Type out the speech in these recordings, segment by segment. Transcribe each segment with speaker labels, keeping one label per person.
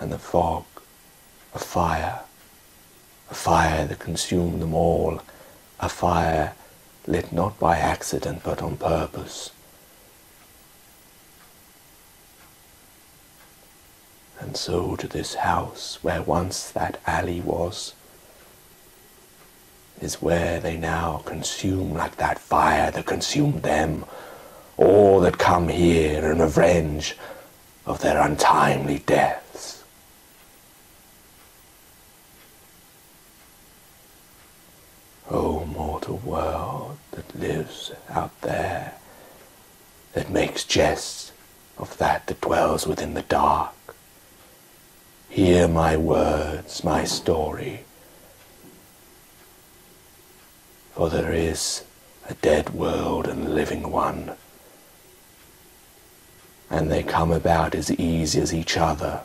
Speaker 1: and the fog, a fire that consumed them all, a fire lit not by accident but on purpose. And so to this house, where once that alley was, is where they now consume like that fire that consumed them, all that come here in revenge of their untimely deaths. O mortal world that lives out there, that makes jest of that dwells within the dark, hear my words, my story, for there is a dead world and a living one, and they come about as easy as each other,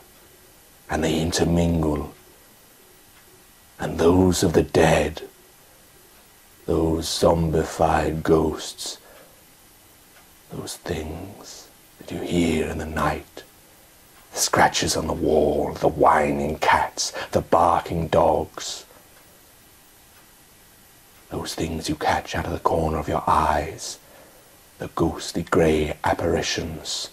Speaker 1: and they intermingle, and those of the dead, those zombified ghosts, those things that you hear in the night, the scratches on the wall, the whining cats, the barking dogs, those things you catch out of the corner of your eyes, the ghostly grey apparitions,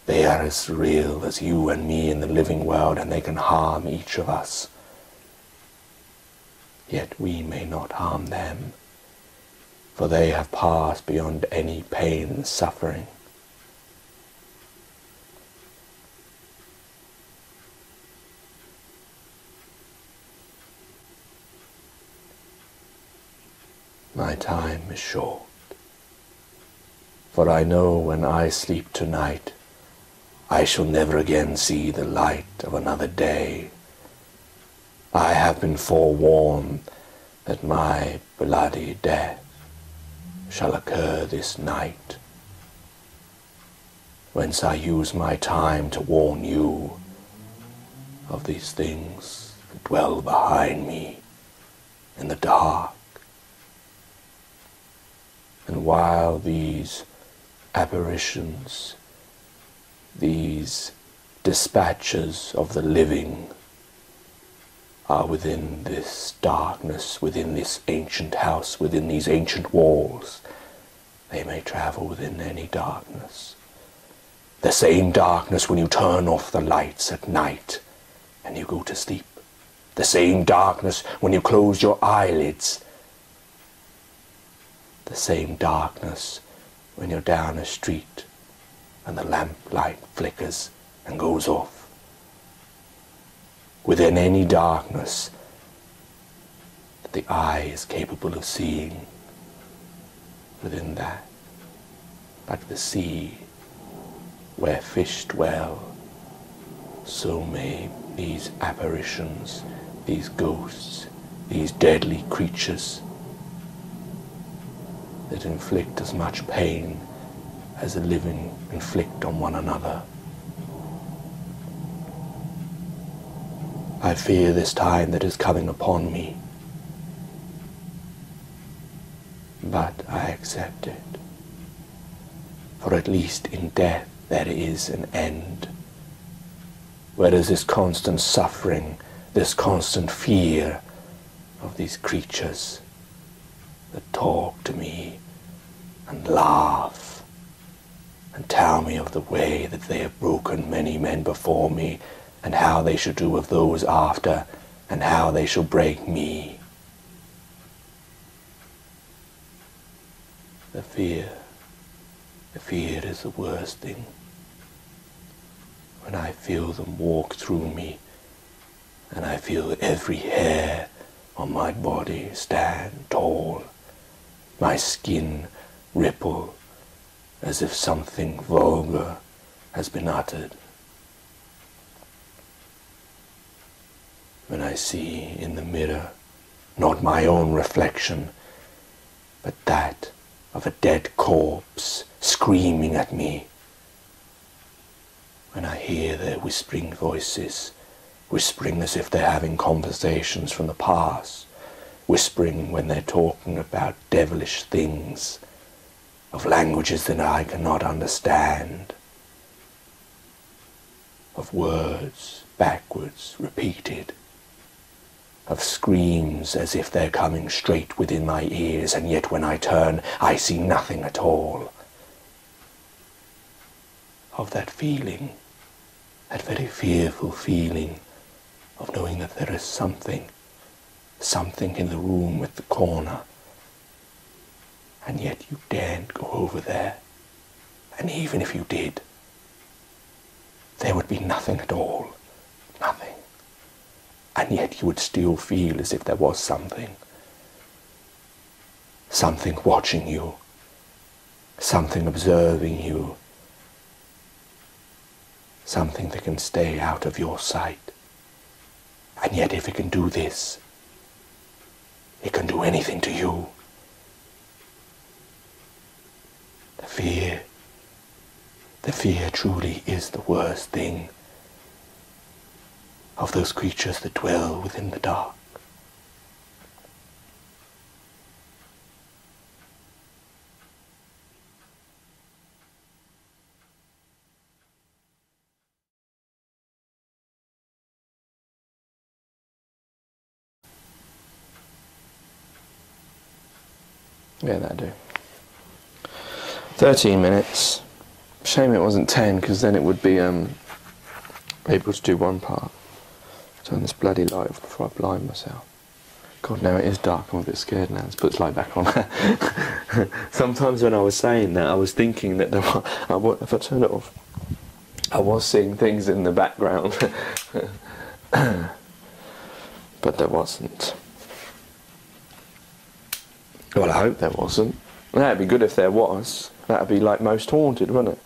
Speaker 1: they are as real as you and me in the living world, and they can harm each of us. Yet we may not harm them, for they have passed beyond any pain and suffering. My time is short, for I know when I sleep tonight, I shall never again see the light of another day. I have been forewarned that my bloody death shall occur this night, whence I use my time to warn you of these things that dwell behind me in the dark. And while these apparitions, these dispatchers of the living, are within this darkness, within this ancient house, within these ancient walls, they may travel within any darkness. The same darkness when you turn off the lights at night and you go to sleep. The same darkness when you close your eyelids. The same darkness when you're down a street and the lamplight flickers and goes off. Within any darkness that the eye is capable of seeing, within that, like the sea where fish dwell, so may these apparitions, these ghosts, these deadly creatures that inflict as much pain as the living inflict on one another. I fear this time that is coming upon me, but I accept it, for at least in death there is an end, whereas this constant suffering, this constant fear of these creatures that talk to me and laugh and tell me of the way that they have broken many men before me, and how they shall do of those after, and how they shall break me. The fear is the worst thing. When I feel them walk through me, and I feel every hair on my body stand tall, my skin ripple as if something vulgar has been uttered. When I see in the mirror not my own reflection, but that of a dead corpse screaming at me. When I hear their whispering voices, whispering as if they're having conversations from the past, whispering when they're talking about devilish things, of languages that I cannot understand. of words backwards repeated, of screams as if they're coming straight within my ears, and yet when I turn I see nothing at all. Of that feeling, that very fearful feeling of knowing that there is something in the room at the corner, and yet you daren't go over there, and even if you did, there would be nothing at all, nothing, and yet you would still feel as if there was something watching you, something observing you, something that can stay out of your sight. And yet if it can do this, it can do anything to you. The fear truly is the worst thing of those creatures that dwell within the dark. Yeah, that'll do. 13 minutes. Shame it wasn't 10, because then it would be able to do one part. Turn this bloody light off before I blind myself. God, now it is dark. I'm a bit scared now. Let's put this light back on. Sometimes when I was saying that, I was thinking that if I turn it off, I was seeing things in the background. But there wasn't. Well, I hope there wasn't. That'd be good if there was. That'd be like Most Haunted, wouldn't it?